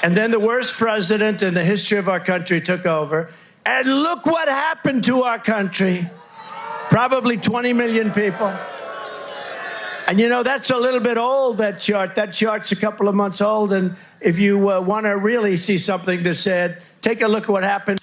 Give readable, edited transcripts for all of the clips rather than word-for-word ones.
And then the worst president in the history of our country took over. And look what happened to our country. Probably 20 million people. And you know, that's a little bit old, that chart. That chart's a couple of months old. And if you want to really see something that's said, take a look at what happened.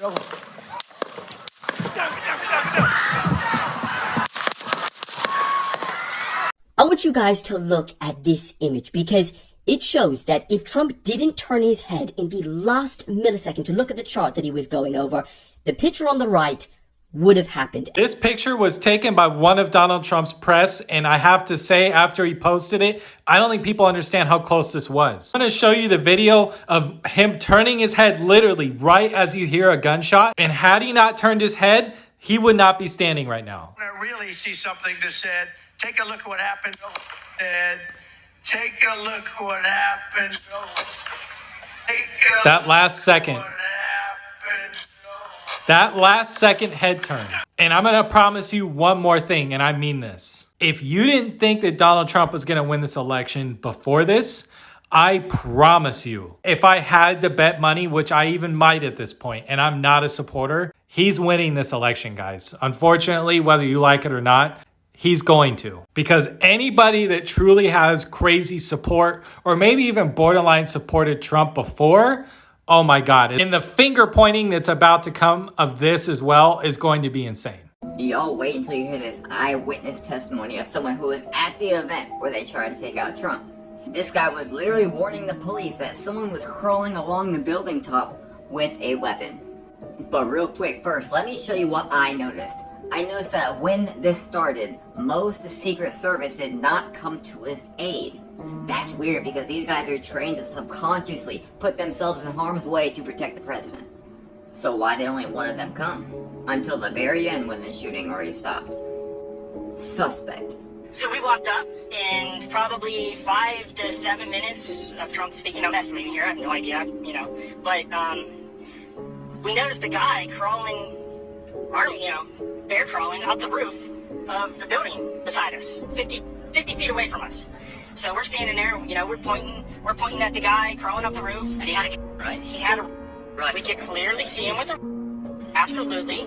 I want you guys to look at this image because it shows that if Trump didn't turn his head in the last millisecond to look at the chart that he was going over, the picture on the right would have happened. This picture was taken by one of Donald Trump's press, and I have to say, after he posted it, I don't think people understand how close this was. I'm going to show you the video of him turning his head literally right as you hear a gunshot, and had he not turned his head, he would not be standing right now. I want to really see something that said, take a look at what happened. Take a look at what happened. That last second. That last second head turn. And I'm going to promise you one more thing, and I mean this. If you didn't think that Donald Trump was going to win this election before this, I promise you, if I had to bet money, which I even might at this point, and I'm not a supporter, he's winning this election, guys. Unfortunately, whether you like it or not, he's going to. Because anybody that truly has crazy support, or maybe even borderline supported Trump before, oh my God. And the finger pointing that's about to come of this as well is going to be insane. Y'all wait until you hear this eyewitness testimony of someone who was at the event where they tried to take out Trump. This guy was literally warning the police that someone was crawling along the building top with a weapon. But real quick first, let me show you what I noticed. I noticed that when this started, most the Secret Service did not come to his aid. That's weird because these guys are trained to subconsciously put themselves in harm's way to protect the president. So why did only one of them come? Until the very end when the shooting already stopped. Suspect. So we walked up, and probably 5 to 7 minutes of Trump speaking. I'm estimating here, I have no idea, you know. But we noticed the guy crawling, bear crawling out the roof of the building beside us, 50 feet away from us. So we're standing there, you know, we're pointing at the guy crawling up the roof. And he had a right? He had a Right. We could clearly see him with a absolutely.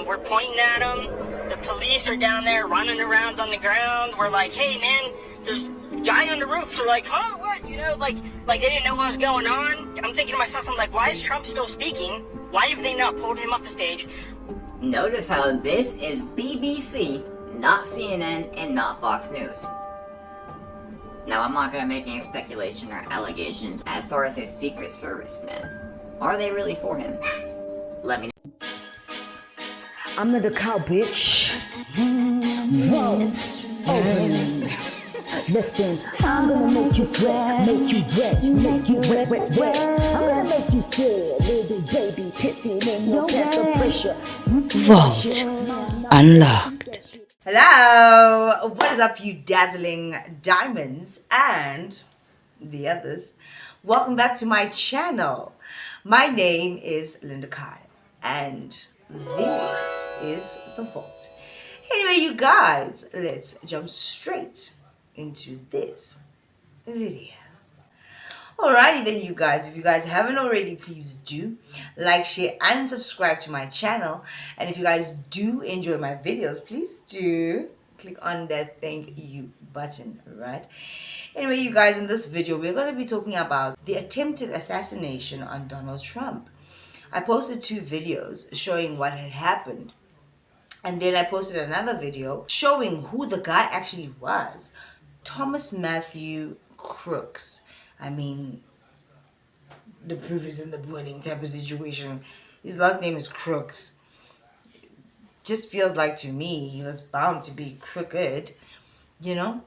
We're pointing at him. The police are down there running around on the ground. We're like, hey man, there's a guy on the roof. They're like, huh, what? You know, like they didn't know what was going on. I'm thinking to myself, I'm like, why is Trump still speaking? Why have they not pulled him off the stage? Notice how this is BBC, not CNN, and not Fox News. Now, I'm not gonna make any speculation or allegations as far as his Secret Service men. Are they really for him? Let me know. I'm not a cow, bitch. Vote. Open. Listen, I'm gonna make you sweat, make you wet, make you wet, wet, wet. I'm gonna make you scared, little baby, pissing in your vessel pressure. Vault unlocked. Hello, what is up, you dazzling diamonds and the others? Welcome back to my channel. My name is Linda Kai, and this is The Vault. Anyway, you guys, let's jump straight into this video. Alrighty then, you guys, if you guys haven't already, please do like, share, and subscribe to my channel. And if you guys do enjoy my videos, please do click on that thank you button, right? Anyway, you guys, in this video, we're going to be talking about the attempted assassination on Donald Trump. I posted 2 videos showing what had happened. And then I posted another video showing who the guy actually was. Thomas Matthew Crooks. I mean, the proof is in the pudding type of situation. His last name is Crooks. Just feels like to me he was bound to be crooked, you know?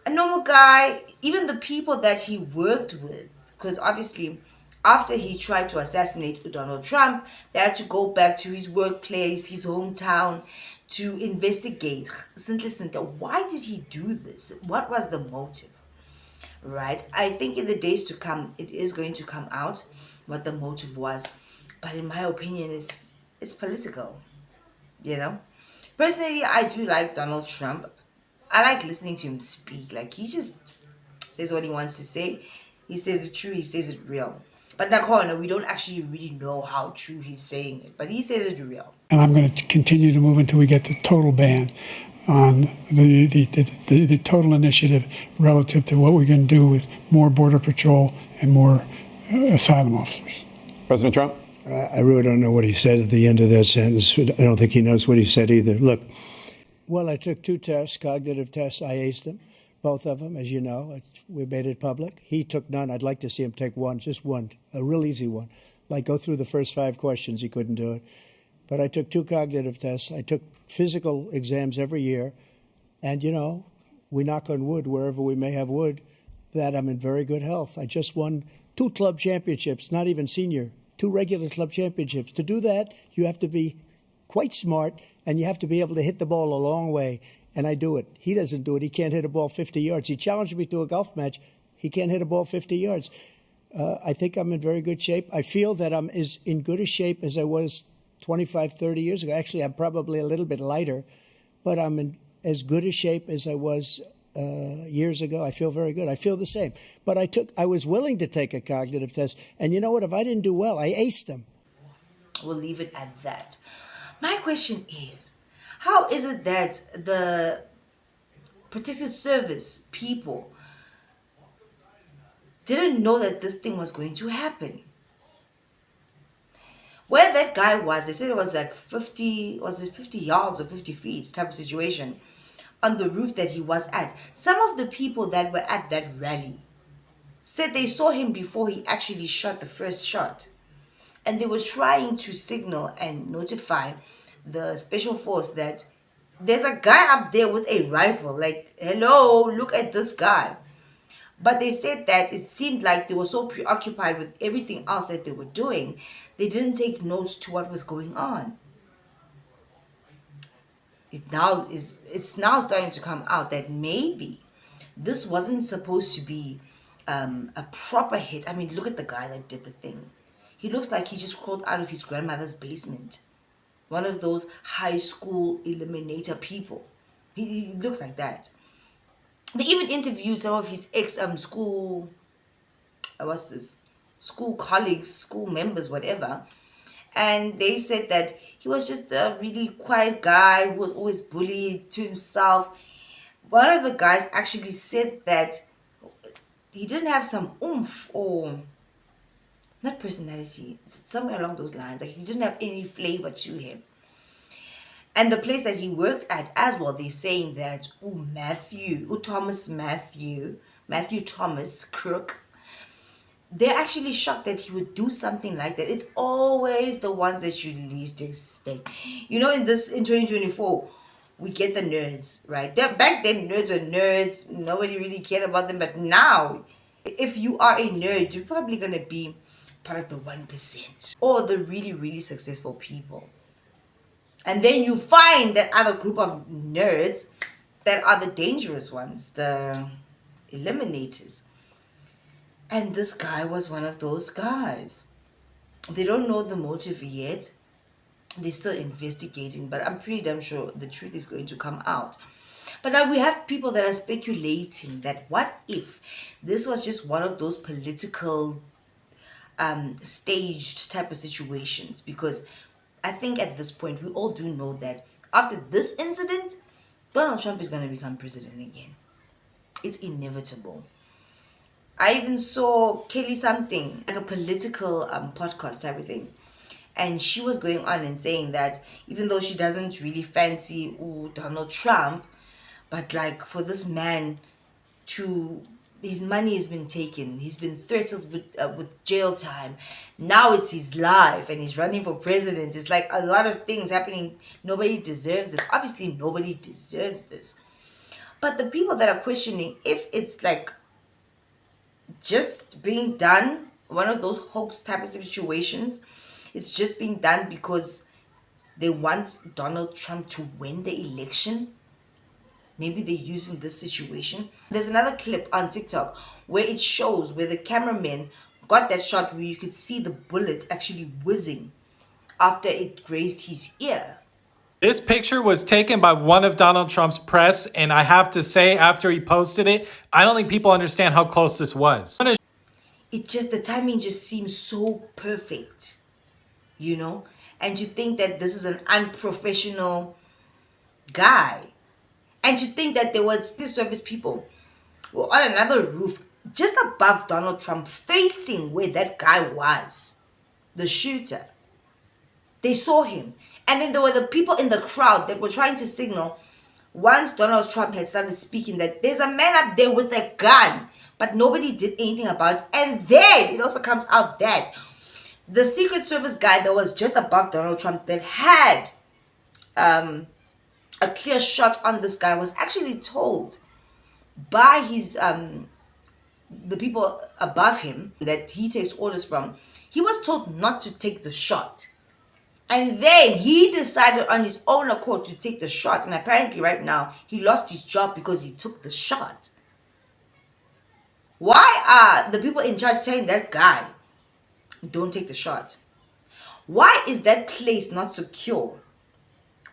A normal guy, even the people that he worked with, because obviously after he tried to assassinate Donald Trump, they had to go back to his workplace, his hometown, to investigate. Why did he do this? What was the motive? Right? I think in the days to come, it is going to come out what the motive was. But in my opinion, it's political, you know? Personally, I do like Donald Trump. I like listening to him speak. Like, he just says what he wants to say. He says it true, he says it real. But Nakhona, we don't actually really know how true he's saying it, but he says it real. And I'm going to continue to move until we get the total ban on the total initiative relative to what we're going to do with more Border Patrol and more asylum officers. President Trump? I really don't know what he said at the end of that sentence. I don't think he knows what he said either. Look. Well, I took 2 tests, cognitive tests. I aced them, both of them, as you know. We made it public. He took none. I'd like to see him take one, just one, a real easy one. Like go through the first 5 questions. He couldn't do it. But I took 2 cognitive tests. I took physical exams every year. And, we knock on wood wherever we may have wood, that I'm in very good health. I just won 2 club championships, not even senior, 2 regular club championships. To do that, you have to be quite smart, and you have to be able to hit the ball a long way. And I do it. He doesn't do it. He can't hit a ball 50 yards. He challenged me to a golf match. He can't hit a ball 50 yards. I think I'm in very good shape. I feel that I'm as in good a shape as I was 25, 30 years ago. Actually, I'm probably a little bit lighter, but I'm in as good a shape as I was years ago. I feel very good. I feel the same. But I was willing to take a cognitive test. And you know what? If I didn't do well, I aced them. We'll leave it at that. My question is, how is it that the protective service people didn't know that this thing was going to happen? Where that guy was, they said it was like 50 yards or 50 feet type of situation on the roof that he was at. Some of the people that were at that rally said they saw him before he actually shot the first shot. And they were trying to signal and notify the special force that there's a guy up there with a rifle. Like, hello, look at this guy. But they said that it seemed like they were so preoccupied with everything else that they were doing, they didn't take notes to what was going on. It's now starting to come out that maybe this wasn't supposed to be a proper hit. I mean, look at the guy that did the thing. He looks like he just crawled out of his grandmother's basement. One of those high school eliminator people. He looks like that. They even interviewed some of his school colleagues, school members, whatever. And they said that he was just a really quiet guy who was always bullied to himself. One of the guys actually said that he didn't have some oomph or not personality, somewhere along those lines. Like he didn't have any flavor to him. And the place that he worked at as well, they're saying that Matthew Thomas Crook, they're actually shocked that he would do something like that. It's always the ones that you least expect. In 2024, we get the nerds, right? Back then, nerds were nerds. Nobody really cared about them. But now, if you are a nerd, you're probably going to be part of the 1% or the really, really successful people. And then you find that other group of nerds that are the dangerous ones, the eliminators. And this guy was one of those guys. They don't know the motive yet. They're still investigating, but I'm pretty damn sure the truth is going to come out. But now we have people that are speculating that what if this was just one of those political staged type of situations? Because I think at this point, we all do know that after this incident, Donald Trump is going to become president again. It's inevitable. I even saw Kelly something, like a political podcast, everything. And she was going on and saying that even though she doesn't really fancy Donald Trump, but like for this man his money has been taken. He's been threatened with jail time. Now it's his life and he's running for president. It's like a lot of things happening. Nobody deserves this. Obviously, nobody deserves this. But the people that are questioning if it's like just being done, one of those hoax type of situations, it's just being done because they want Donald Trump to win the election. Maybe they're using this situation. There's another clip on TikTok where it shows where the cameraman got that shot where you could see the bullet actually whizzing after it grazed his ear. This picture was taken by one of Donald Trump's press, and I have to say, after he posted it, I don't think people understand how close this was. the timing just seems so perfect, you know? And you think that this is an unprofessional guy. And you think that there was Secret Service people were on another roof just above Donald Trump, facing where that guy was, the shooter. They saw him. And then there were the people in the crowd that were trying to signal once Donald Trump had started speaking that there's a man up there with a gun, but nobody did anything about it. And then it also comes out that the Secret Service guy that was just above Donald Trump that had a clear shot on this guy was actually told by his the people above him that he takes orders from. He was told not to take the shot. And then he decided on his own accord to take the shot. And apparently right now, he lost his job because he took the shot. Why are the people in charge telling that guy, don't take the shot? Why is that place not secure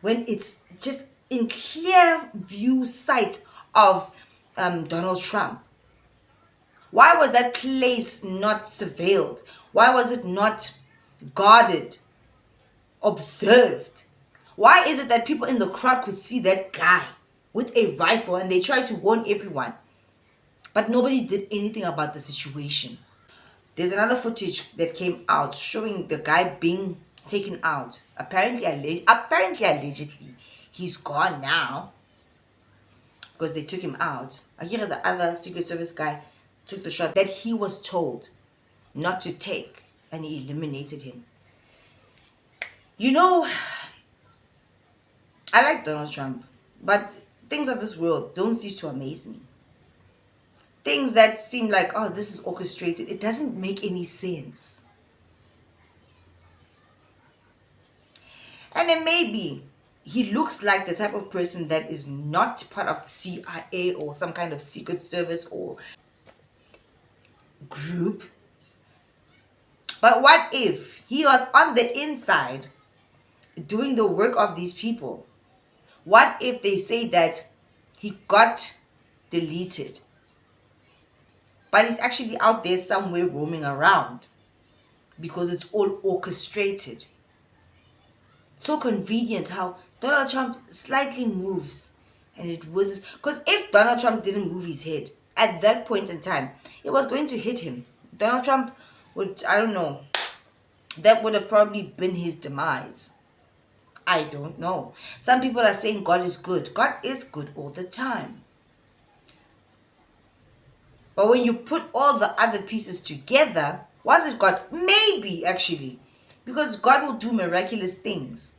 when it's just in clear view sight of Donald Trump? Why was that place not surveilled? Why was it not guarded? Observed? Why is it that people in the crowd could see that guy with a rifle and they tried to warn everyone, but nobody did anything about the situation? There's another footage that came out showing the guy being taken out. Apparently allegedly, he's gone now because they took him out. I hear the other Secret Service guy took the shot that he was told not to take, and he eliminated him. You know, I like Donald Trump, but things of this world don't cease to amaze me. Things that seem like, oh, this is orchestrated, it doesn't make any sense. And then maybe he looks like the type of person that is not part of the CIA or some kind of Secret Service or group. But what if he was on the inside doing the work of these people? What if they say that he got deleted, but he's actually out there somewhere roaming around because it's all orchestrated? So convenient how Donald Trump slightly moves and it whizzes. Because if Donald Trump didn't move his head at that point in time, it was going to hit him. Donald Trump would, I don't know, that would have probably been his demise. I don't know. Some people are saying God is good. God is good all the time. But when you put all the other pieces together, was it God? Maybe, actually. Because God will do miraculous things.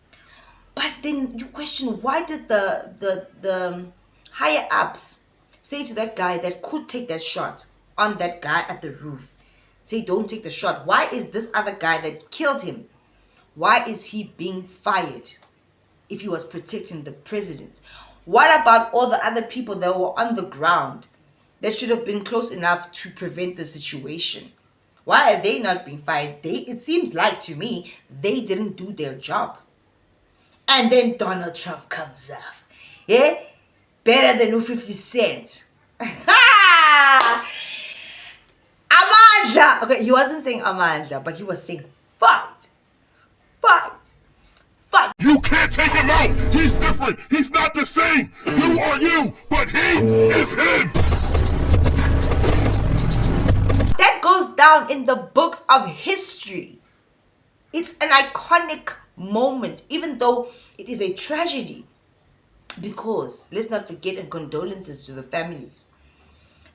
But then you question, why did the higher ups say to that guy that could take that shot on that guy at the roof, say, don't take the shot? Why is this other guy that killed him, why is he being fired if he was protecting the president? What about all the other people that were on the ground that should have been close enough to prevent the situation? Why are they not being fired? It seems like to me they didn't do their job. And then Donald Trump comes up. Yeah? Better than 50 Cent. Amandla! Okay, he wasn't saying Amandla, but he was saying fight. Fight. Fight. You can't take him out. He's different. He's not the same. You are you, but he is him. That goes down in the books of history. It's an iconic moment, even though it is a tragedy. Because, let's not forget, and condolences to the families,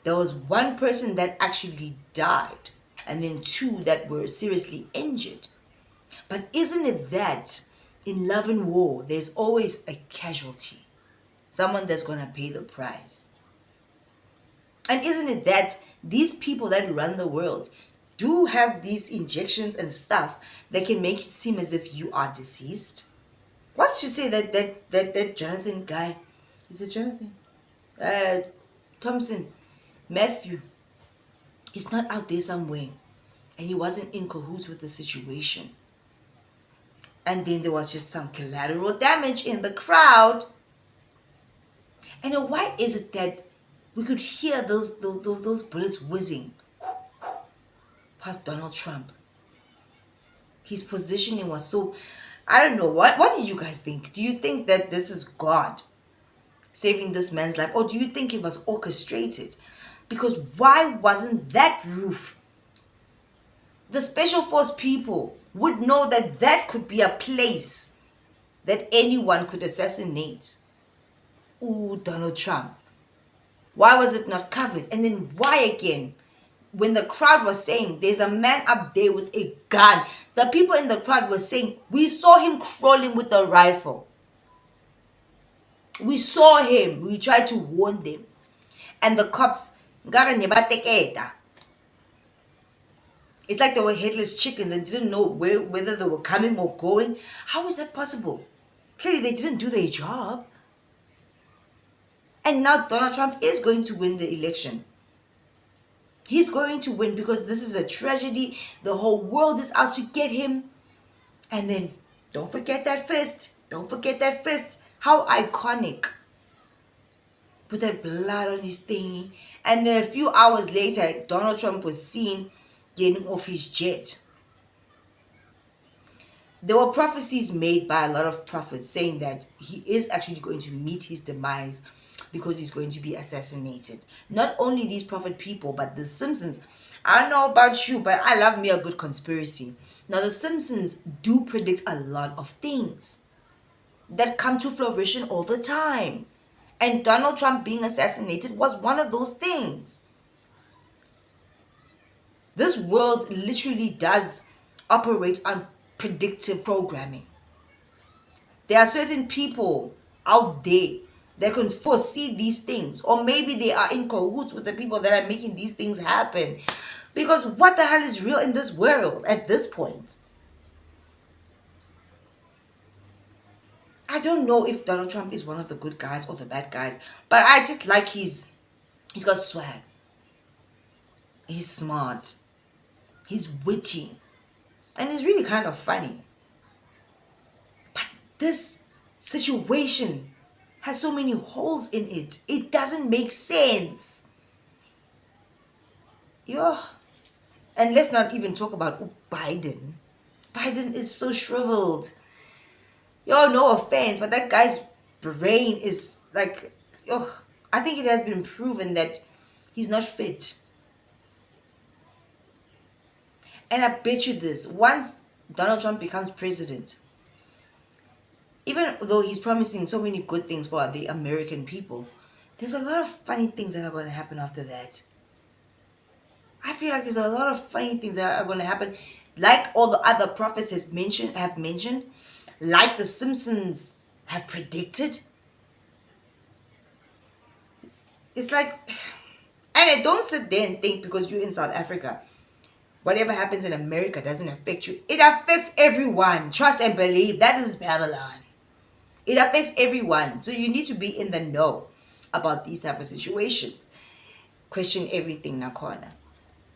there was one person that actually died, and then two that were seriously injured. But isn't it that in love and war, there's always a casualty, someone that's going to pay the price? And isn't it that these people that run the world do have these injections and stuff that can make it seem as if you are deceased? What's to say that Jonathan guy, is it Jonathan? Thompson, Matthew, he's not out there somewhere and he wasn't in cahoots with the situation. And then there was just some collateral damage in the crowd. And then why is it that we could hear those bullets whizzing? past Donald Trump. His positioning was so, I don't know, what do you guys think? Do you think that this is God saving this man's life, or do you think it was orchestrated? Because why wasn't that roof? The special force people would know that that could be a place that anyone could assassinate. Ooh, Donald Trump. Why was it not covered? And then why again? When the crowd was saying there's a man up there with a gun, the people in the crowd were saying, we saw him crawling with a rifle. We saw him. We tried to warn them. And the cops, it's like they were headless chickens and didn't know whether they were coming or going. How is that possible? Clearly, they didn't do their job. And now Donald Trump is going to win the election. He's going to win because this is a tragedy. The whole world is out to get him. And then, don't forget that fist. Don't forget that fist. How iconic. With that blood on his thingy. And then a few hours later, Donald Trump was seen getting off his jet. There were prophecies made by a lot of prophets saying that he is actually going to meet his demise because he's going to be assassinated. Not only these prophet people, but the Simpsons. I don't know about you, but I love me a good conspiracy. Now, the Simpsons do predict a lot of things that come to fruition all the time. And Donald Trump being assassinated was one of those things. This world literally does operate on predictive programming. There are certain people out there that can foresee these things, or maybe they are in cahoots with the people that are making these things happen. Because what the hell is real in this world at this point? I don't know if Donald Trump is one of the good guys or the bad guys, but I just like he's got swag. He's smart. He's witty. And he's really kind of funny. But this situation has so many holes in it. It doesn't make sense. And let's not even talk about Biden. Biden is so shriveled. No offense, but that guy's brain is like, I think it has been proven that he's not fit. And I bet you this, once Donald Trump becomes president, even though he's promising so many good things for the American people, there's a lot of funny things that are going to happen after that. I feel like there's a lot of funny things that are going to happen, like all the other prophets have mentioned, like the Simpsons have predicted. It's like, and don't sit there and think because you're in South Africa, whatever happens in America doesn't affect you. It affects everyone. Trust and believe. That is Babylon. It affects everyone. So you need to be in the know about these type of situations. Question everything, Nakona.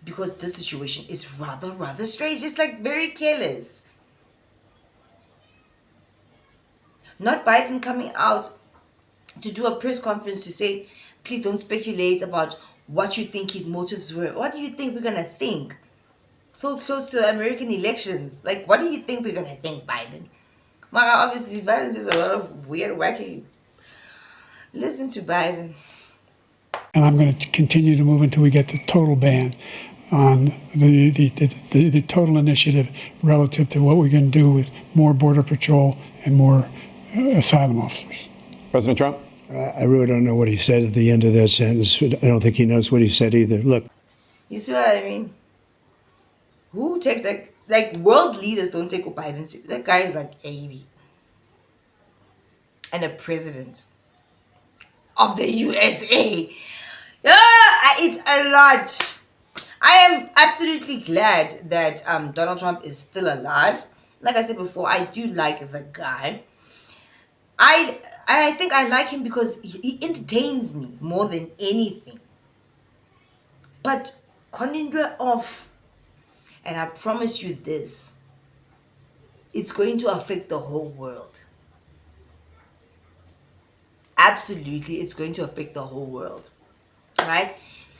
Because this situation is rather strange. It's like very careless. Not Biden coming out to do a press conference to say, please don't speculate about what you think his motives were. What do you think we're going to think? So close to the American elections. Like, what do you think we're going to think, Biden? Mara, obviously, Biden says a lot of weird, wacky. Listen to Biden. And I'm going to continue to move until we get the total ban on the total initiative relative to what we're going to do with more Border Patrol and more asylum officers. President Trump? I really don't know what he said at the end of that sentence. I don't think he knows what he said either. Look. You see what I mean? Who takes that? Like, world leaders don't take Biden seriously. That guy is like 80. And a president of the USA. It's a lot. I am absolutely glad that Donald Trump is still alive. Like I said before, I do like the guy. I think I like him because he entertains me more than anything. But Konindra off. And I promise you this, it's going to affect the whole world. Absolutely, it's going to affect the whole world. Right?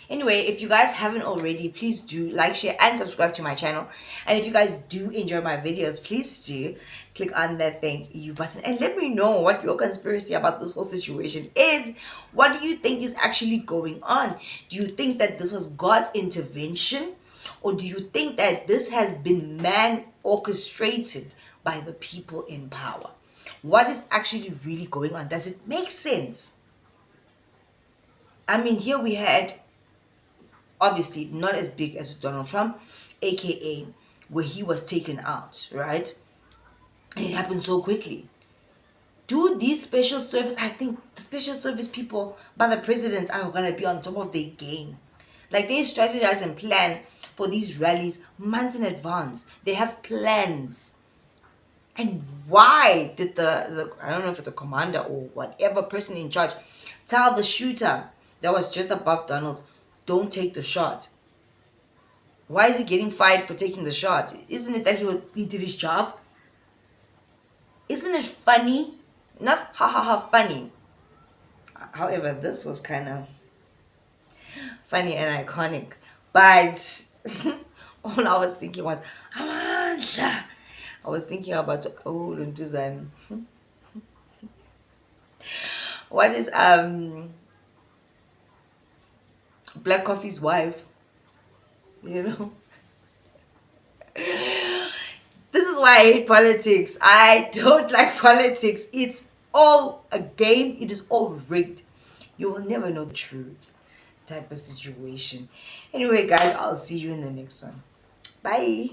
Anyway, if you guys haven't already, please do like, share, and subscribe to my channel. And if you guys do enjoy my videos, please do click on that thank you button and let me know what your conspiracy about this whole situation is. What do you think is actually going on? Do you think that this was God's intervention? Or do you think that this has been man orchestrated by the people in power? What is actually really going on? Does it make sense? I mean, here we had, obviously not as big as Donald Trump, aka where he was taken out, right? And it happened so quickly. Do these special service, I think the special service people by the president are gonna be on top of their game. Like, they strategize and plan for these rallies months in advance. They have plans. And why did the I don't know if it's a commander or whatever person in charge tell the shooter that was just above Donald, don't take the shot? Why is he getting fired for taking the shot? Isn't it that he did his job? Isn't it funny? Not ha ha ha funny. However, this was kind of funny and iconic. But all I was thinking was, Amandla. I was thinking about, oh, Luntuzan. What is Black Coffee's wife? You know? This is why I hate politics. I don't like politics. It's all a game. It is all rigged. You will never know the truth type of situation. Anyway, guys, I'll see you in the next one. Bye.